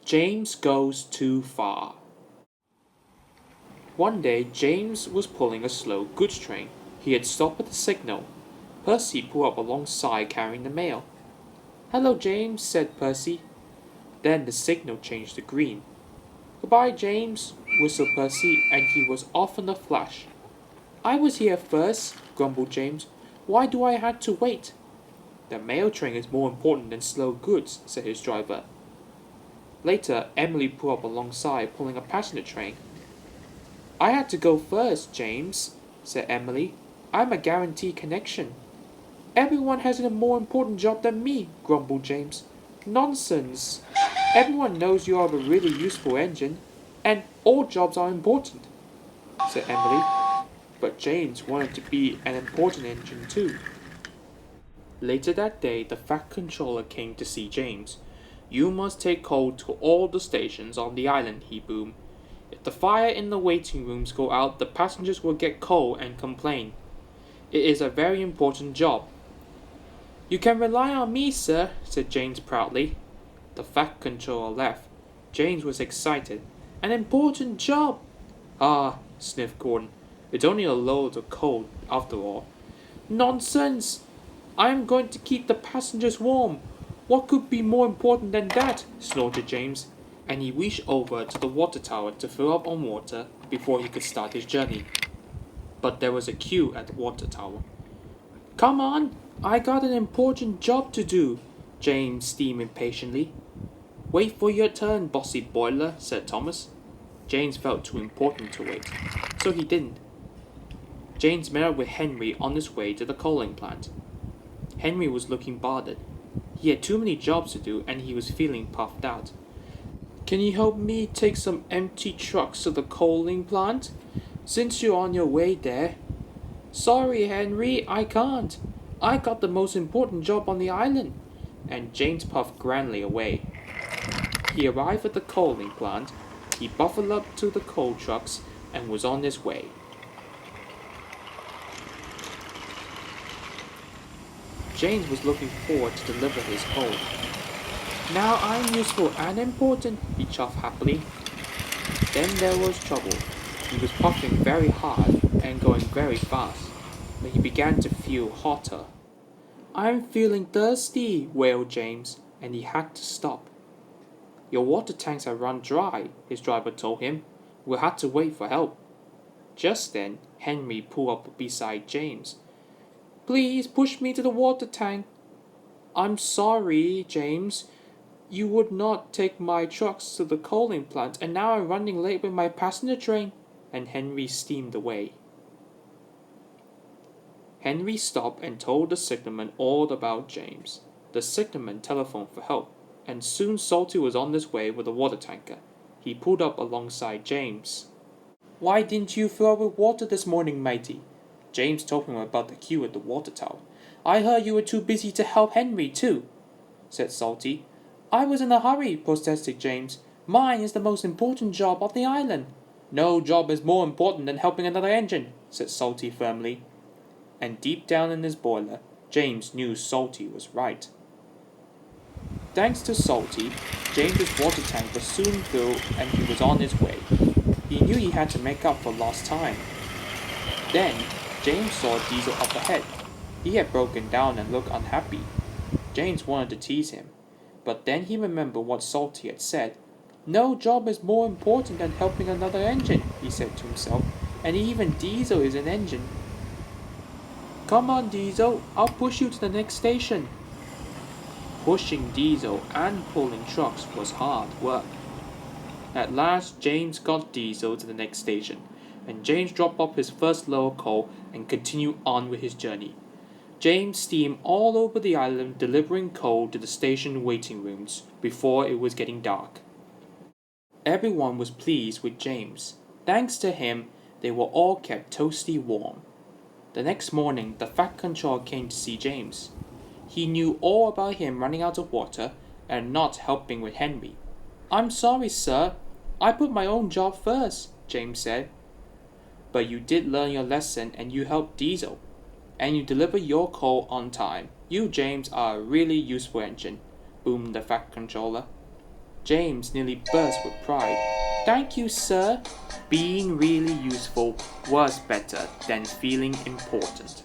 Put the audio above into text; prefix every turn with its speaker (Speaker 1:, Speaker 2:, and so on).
Speaker 1: James goes too far. One day, James was pulling a slow goods train. He had stopped at the signal. Percy pulled up alongside carrying the mail. "Hello, James," said Percy. Then the signal changed to green. "Goodbye, James," whistled Percy, and he was off in a flash. "I was here first," grumbled James. "Why do I have to wait?" "The mail train is more important than slow goods," said his driver. Later, Emily pulled up alongside, pulling a passenger train. "I had to go first, James," said Emily. "I'm a guaranteed connection." "Everyone has a more important job than me," grumbled James. "Nonsense. Everyone knows you are a really useful engine, and all jobs are important," said Emily. But James wanted to be an important engine too. Later that day, the Fat Controller came to see James. "You must take coal to all the stations on the island," he boomed. "If the fire in the waiting rooms go out, the passengers will get cold and complain. It is a very important job." "You can rely on me, sir," said James proudly. The Fat Controller left. James was excited. "An important job!" "Ah," sniffed Gordon. "It's only a load of coal, after all." "Nonsense! I am going to keep the passengers warm. What could be more important than that?" snorted James, and he reached over to the water tower to fill up on water before he could start his journey. But there was a queue at the water tower. "Come on, I got an important job to do," James steamed impatiently. "Wait for your turn, bossy boiler," said Thomas. James felt too important to wait, so he didn't. James met up with Henry on his way to the coaling plant. Henry was looking bothered. He had too many jobs to do and he was feeling puffed out. "Can you help me take some empty trucks to the coaling plant, since you're on your way there?" "Sorry, Henry, I can't. I got the most important job on the island," and James puffed grandly away. He arrived at the coaling plant, he buckled up to the coal trucks, and was on his way. James was looking forward to deliver his coal. "Now I'm useful and important," he chuffed happily. Then there was trouble. He was puffing very hard and going very fast, but he began to feel hotter. "I'm feeling thirsty," wailed James, and he had to stop. "Your water tanks have run dry," his driver told him. "We'll have to wait for help." Just then, Henry pulled up beside James. "Please push me to the water tank." "I'm sorry, James. You would not take my trucks to the coaling plant, and now I'm running late with my passenger train," and Henry steamed away. Henry stopped and told the signalman all about James. The signalman telephoned for help, and soon Salty was on his way with a water tanker. He pulled up alongside James. "Why didn't you fill up with water this morning, matey?" James told him about the queue at the water tower. "I heard you were too busy to help Henry, too," said Salty. "I was in a hurry," protested James. "Mine is the most important job on the island." "No job is more important than helping another engine," said Salty firmly. And deep down in his boiler, James knew Salty was right. Thanks to Salty, James's water tank was soon filled and he was on his way. He knew he had to make up for lost time. Then, James saw Diesel up ahead. He had broken down and looked unhappy. James wanted to tease him, but then he remembered what Salty had said. "No job is more important than helping another engine," he said to himself, "and even Diesel is an engine." "Come on, Diesel, I'll push you to the next station." Pushing Diesel and pulling trucks was hard work. At last, James got Diesel to the next station, and James dropped off his first load of coal and continued on with his journey. James steamed all over the island delivering coal to the station waiting rooms before it was getting dark. Everyone was pleased with James. Thanks to him, they were all kept toasty warm. The next morning, the Fat Controller came to see James. He knew all about him running out of water and not helping with Henry. "I'm sorry, sir. I put my own job first," James said. "But you did learn your lesson and you helped Diesel. And you delivered your coal on time. You, James, are a really useful engine," boomed the Fat Controller. James nearly burst with pride. Thank you, sir. Being really useful was better than feeling important.